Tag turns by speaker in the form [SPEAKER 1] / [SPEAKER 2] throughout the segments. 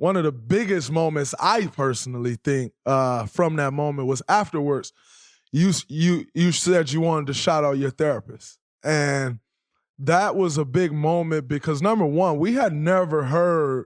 [SPEAKER 1] one of the biggest moments I personally think from that moment was afterwards. You said you wanted to shout out your therapist, and that was a big moment because number one, we had never heard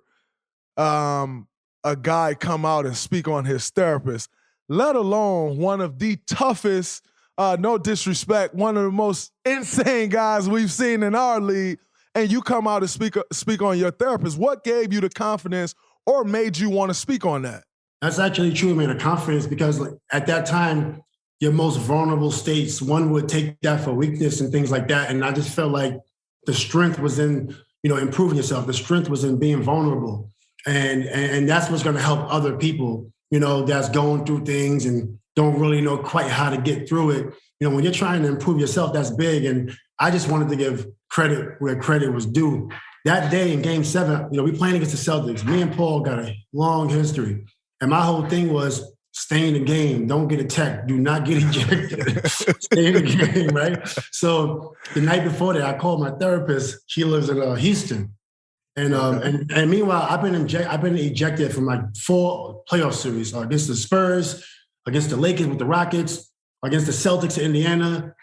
[SPEAKER 1] a guy come out and speak on his therapist, let alone one of the toughest, no disrespect, one of the most insane guys we've seen in our league, and you come out and speak on your therapist. What gave you the confidence or made you want to speak on that?
[SPEAKER 2] That's actually true, man, the confidence, because at that time, your most vulnerable states, one would take that for weakness and things like that. And I just felt like the strength was in, improving yourself. The strength was in being vulnerable. And that's what's going to help other people, that's going through things and don't really know quite how to get through it. When you're trying to improve yourself, that's big. And I just wanted to give credit where credit was due. That day in Game 7, we playing against the Celtics. Me and Paul got a long history. And my whole thing was stay in the game. Don't get attacked. Do not get ejected. Stay in the game, right? So the night before that, I called my therapist. She lives in Houston. And meanwhile, I've been ejected from like 4 playoff series against the Spurs, against the Lakers with the Rockets, against the Celtics in Indiana,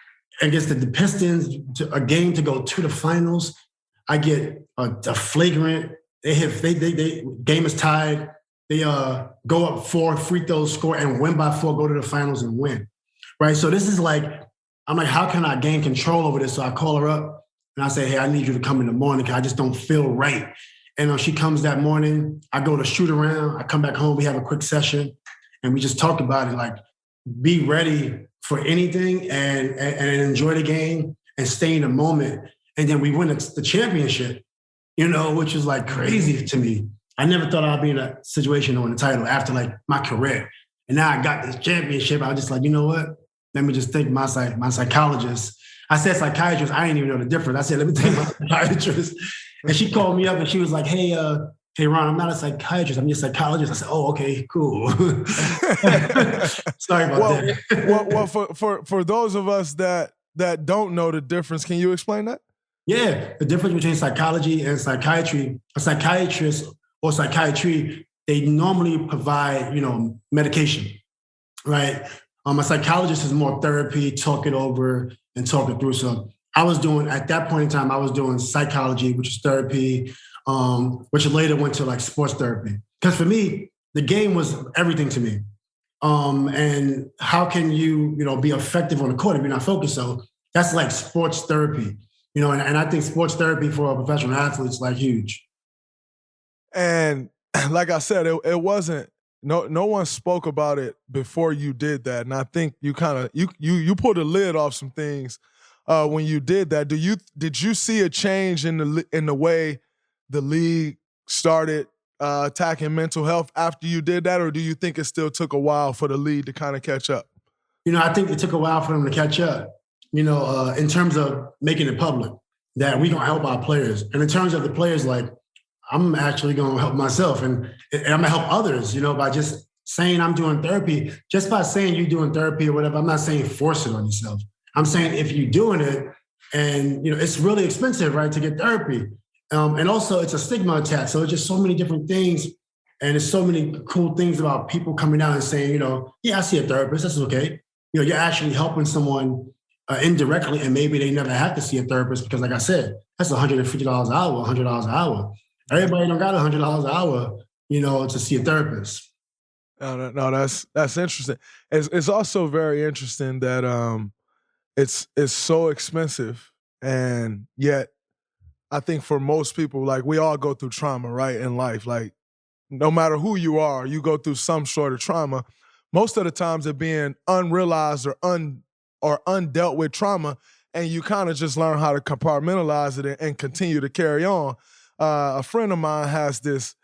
[SPEAKER 2] against the Pistons, a game to go to the finals. I get a flagrant. Game is tied. They go up 4, free throws, score, and win by 4, go to the finals and win, right? So this is I'm like, how can I gain control over this? So I call her up and I say, hey, I need you to come in the morning because I just don't feel right. And she comes that morning. I go to shoot around. I come back home. We have a quick session, and we just talk about it, like be ready for anything and enjoy the game and stay in the moment. And then we win the championship, which is like crazy to me. I never thought I'd be in a situation to win the title after my career. And now I got this championship. I was just like, you know what? Let me just think my psychologist. I said psychiatrist. I didn't even know the difference. I said, let me think my psychiatrist. And she called me up and she was like, hey, Ron, I'm not a psychiatrist. I'm just a psychologist. I said, oh, okay, cool. Sorry about that.
[SPEAKER 1] Well, for those of us that don't know the difference, can you explain that?
[SPEAKER 2] Yeah, the difference between psychology and psychiatry, a psychiatrist or psychiatry, they normally provide, medication, right? A psychologist is more therapy, talk it over and talk it through. So at that point in time, I was doing psychology, which is therapy, which later went to sports therapy. Because for me, the game was everything to me. And how can you, be effective on the court if you're not focused? So that's like sports therapy, and I think sports therapy for a professional athlete is huge.
[SPEAKER 1] And like I said, it wasn't, no one spoke about it before you did that. And I think you kind of, you pulled a lid off some things when you did that. Did you see a change in the way the league started attacking mental health after you did that? Or do you think it still took a while for the league to kind of catch up?
[SPEAKER 2] I think it took a while for them to catch up, in terms of making it public that we don't help our players. And in terms of the players, I'm actually going to help myself and I'm going to help others, by just saying I'm doing therapy. Just by saying you're doing therapy or whatever, I'm not saying force it on yourself. I'm saying if you're doing it and, it's really expensive, right, to get therapy. And also it's a stigma attack. So it's just so many different things. And there's so many cool things about people coming out and saying, yeah, I see a therapist. That's okay. You're actually helping someone indirectly, and maybe they never have to see a therapist because, like I said, that's $150 an hour, $100 an hour. Everybody don't got $100 an hour, to see a therapist.
[SPEAKER 1] No, that's interesting. It's also very interesting that it's so expensive, and yet I think for most people, we all go through trauma, right, in life. No matter who you are, you go through some sort of trauma. Most of the times it being unrealized or undealt with trauma, and you kind of just learn how to compartmentalize it and continue to carry on. A friend of mine has this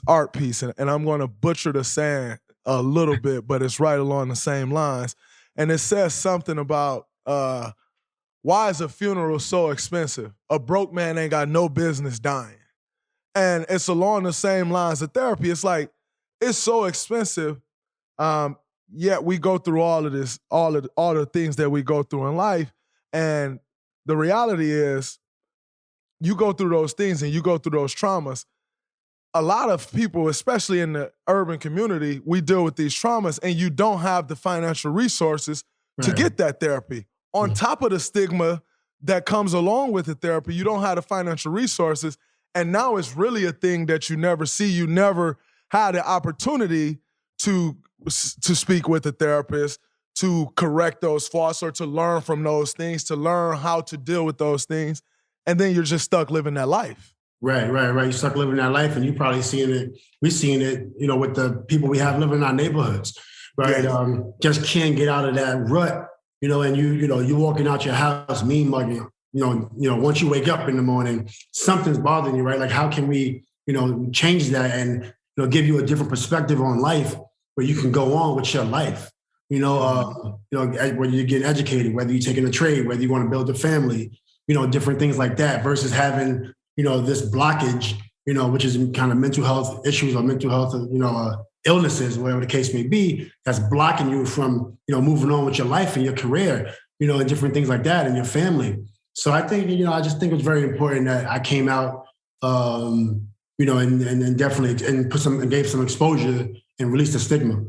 [SPEAKER 1] art piece, and I'm going to butcher the saying a little bit, but it's right along the same lines. And it says something about why is a funeral so expensive? A broke man ain't got no business dying. And it's along the same lines of therapy. It's it's so expensive, yet we go through all of this, all the things that we go through in life. And the reality is, you go through those things and you go through those traumas, a lot of people, especially in the urban community, we deal with these traumas and you don't have the financial resources to get that therapy. On top of the stigma that comes along with the therapy, you don't have the financial resources. And now it's really a thing that you never see. You never had the opportunity to speak with a therapist, to correct those faults or to learn from those things, to learn how to deal with those things. And then you're just stuck living that life.
[SPEAKER 2] Right. You're stuck living that life, and you probably seeing it. We're seeing it, with the people we have living in our neighborhoods, right? Yeah. Just can't get out of that rut, and you're walking out your house, mean mugging. Once you wake up in the morning, something's bothering you, right? Like, how can we, change that and give you a different perspective on life where you can go on with your life. Whether you're getting educated, whether you're taking a trade, whether you want to build a family, different things like that, versus having this blockage, which is kind of mental health issues or mental health, illnesses, whatever the case may be, that's blocking you from, moving on with your life and your career, and different things like that, and your family. So I think, I just think it was very important that I came out, and definitely and gave some exposure and released the stigma.